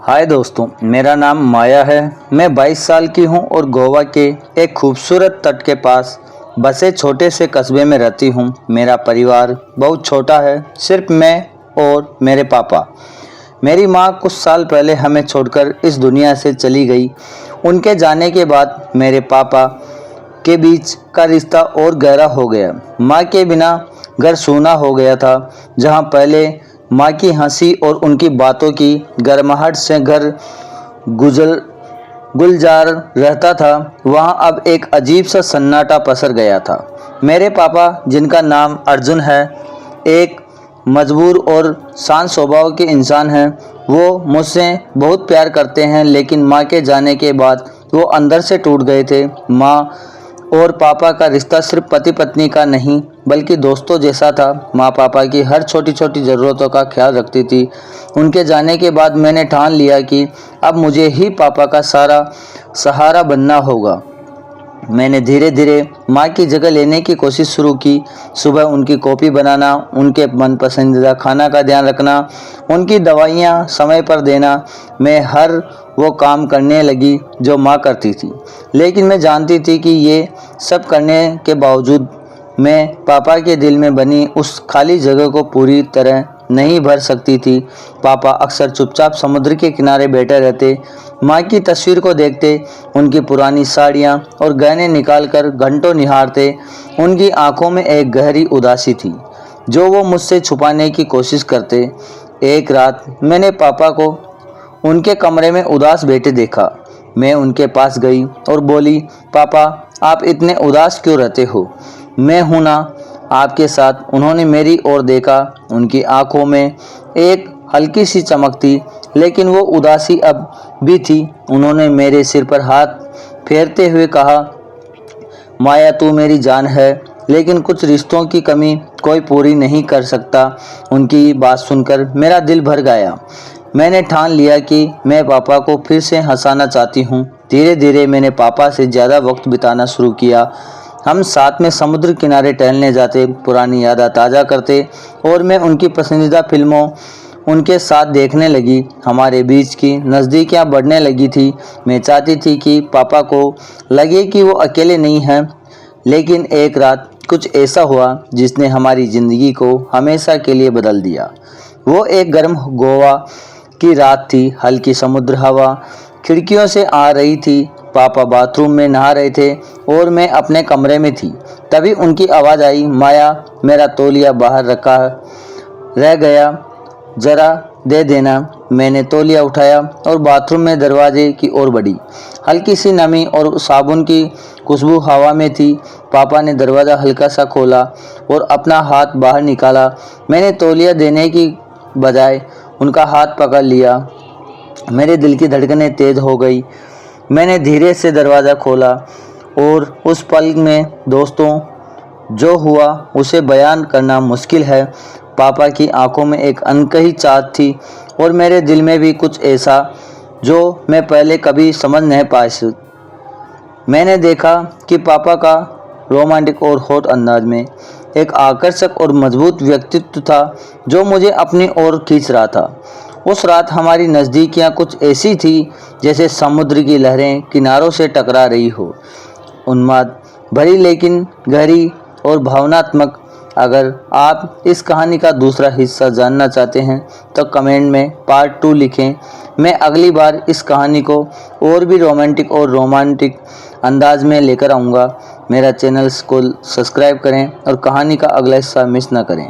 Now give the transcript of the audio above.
हाय दोस्तों, मेरा नाम माया है। मैं 22 साल की हूं और गोवा के एक खूबसूरत तट के पास बसे छोटे से कस्बे में रहती हूं। मेरा परिवार बहुत छोटा है, सिर्फ मैं और मेरे पापा। मेरी माँ कुछ साल पहले हमें छोड़कर इस दुनिया से चली गई। उनके जाने के बाद मेरे पापा के बीच का रिश्ता और गहरा हो गया। माँ के बिना घर सूना हो गया था। जहाँ पहले माँ की हंसी और उनकी बातों की गर्माहट से घर गुजर गुलजार रहता था, वहाँ अब एक अजीब सा सन्नाटा पसर गया था। मेरे पापा, जिनका नाम अर्जुन है, एक मजबूर और शांत स्वभाव के इंसान हैं। वो मुझसे बहुत प्यार करते हैं, लेकिन माँ के जाने के बाद वो अंदर से टूट गए थे। माँ और पापा का रिश्ता सिर्फ पति पत्नी का नहीं बल्कि दोस्तों जैसा था। माँ पापा की हर छोटी छोटी ज़रूरतों का ख्याल रखती थी। उनके जाने के बाद मैंने ठान लिया कि अब मुझे ही पापा का सारा सहारा बनना होगा। मैंने धीरे धीरे माँ की जगह लेने की कोशिश शुरू की। सुबह उनकी कॉफ़ी बनाना, उनके मनपसंदीदा खाना का ध्यान रखना, उनकी दवाइयाँ समय पर देना। मैं हर वो काम करने लगी जो माँ करती थी, लेकिन मैं जानती थी कि ये सब करने के बावजूद मैं पापा के दिल में बनी उस खाली जगह को पूरी तरह नहीं भर सकती थी। पापा अक्सर चुपचाप समुद्र के किनारे बैठे रहते, माँ की तस्वीर को देखते, उनकी पुरानी साड़ियाँ और गहने निकालकर घंटों निहारते। उनकी आंखों में एक गहरी उदासी थी जो वो मुझसे छुपाने की कोशिश करते। एक रात मैंने पापा को उनके कमरे में उदास बैठे देखा। मैं उनके पास गई और बोली, पापा, आप इतने उदास क्यों रहते हो? मैं हूं ना आपके साथ। उन्होंने मेरी ओर देखा। उनकी आंखों में एक हल्की सी चमक थी, लेकिन वो उदासी अब भी थी। उन्होंने मेरे सिर पर हाथ फेरते हुए कहा, माया, तू मेरी जान है, लेकिन कुछ रिश्तों की कमी कोई पूरी नहीं कर सकता। उनकी बात सुनकर मेरा दिल भर गया। मैंने ठान लिया कि मैं पापा को फिर से हंसाना चाहती हूँ। धीरे धीरे मैंने पापा से ज़्यादा वक्त बिताना शुरू किया। हम साथ में समुद्र किनारे टहलने जाते, पुरानी यादें ताज़ा करते और मैं उनकी पसंदीदा फिल्मों उनके साथ देखने लगी। हमारे बीच की नज़दीकियाँ बढ़ने लगी थी। मैं चाहती थी कि पापा को लगे कि वो अकेले नहीं हैं, लेकिन एक रात कुछ ऐसा हुआ जिसने हमारी ज़िंदगी को हमेशा के लिए बदल दिया। वो एक गर्म गोवा की रात थी। हल्की समुद्र हवा खिड़कियों से आ रही थी। पापा बाथरूम में नहा रहे थे और मैं अपने कमरे में थी। तभी उनकी आवाज़ आई, माया, मेरा तौलिया बाहर रखा रह गया, ज़रा दे देना। मैंने तौलिया उठाया और बाथरूम में दरवाजे की ओर बढ़ी। हल्की सी नमी और साबुन की खुशबू हवा में थी। पापा ने दरवाज़ा हल्का सा खोला और अपना हाथ बाहर निकाला। मैंने तौलिया देने की बजाय उनका हाथ पकड़ लिया। मेरे दिल की धड़कनें तेज़ हो गई। मैंने धीरे से दरवाज़ा खोला और उस पल में दोस्तों जो हुआ उसे बयान करना मुश्किल है। पापा की आंखों में एक अनकही चाहत थी और मेरे दिल में भी कुछ ऐसा जो मैं पहले कभी समझ नहीं पाई। मैंने देखा कि पापा का रोमांटिक और हॉट अंदाज में एक आकर्षक और मजबूत व्यक्तित्व था जो मुझे अपनी ओर खींच रहा था। उस रात हमारी नज़दीकियाँ कुछ ऐसी थी जैसे समुद्र की लहरें किनारों से टकरा रही हो, उन्माद भरी लेकिन गहरी और भावनात्मक। अगर आप इस कहानी का दूसरा हिस्सा जानना चाहते हैं तो कमेंट में पार्ट 2 लिखें। मैं अगली बार इस कहानी को और भी रोमांटिक अंदाज में लेकर आऊँगा। मेरा चैनल को सब्सक्राइब करें और कहानी का अगला हिस्सा मिस ना करें।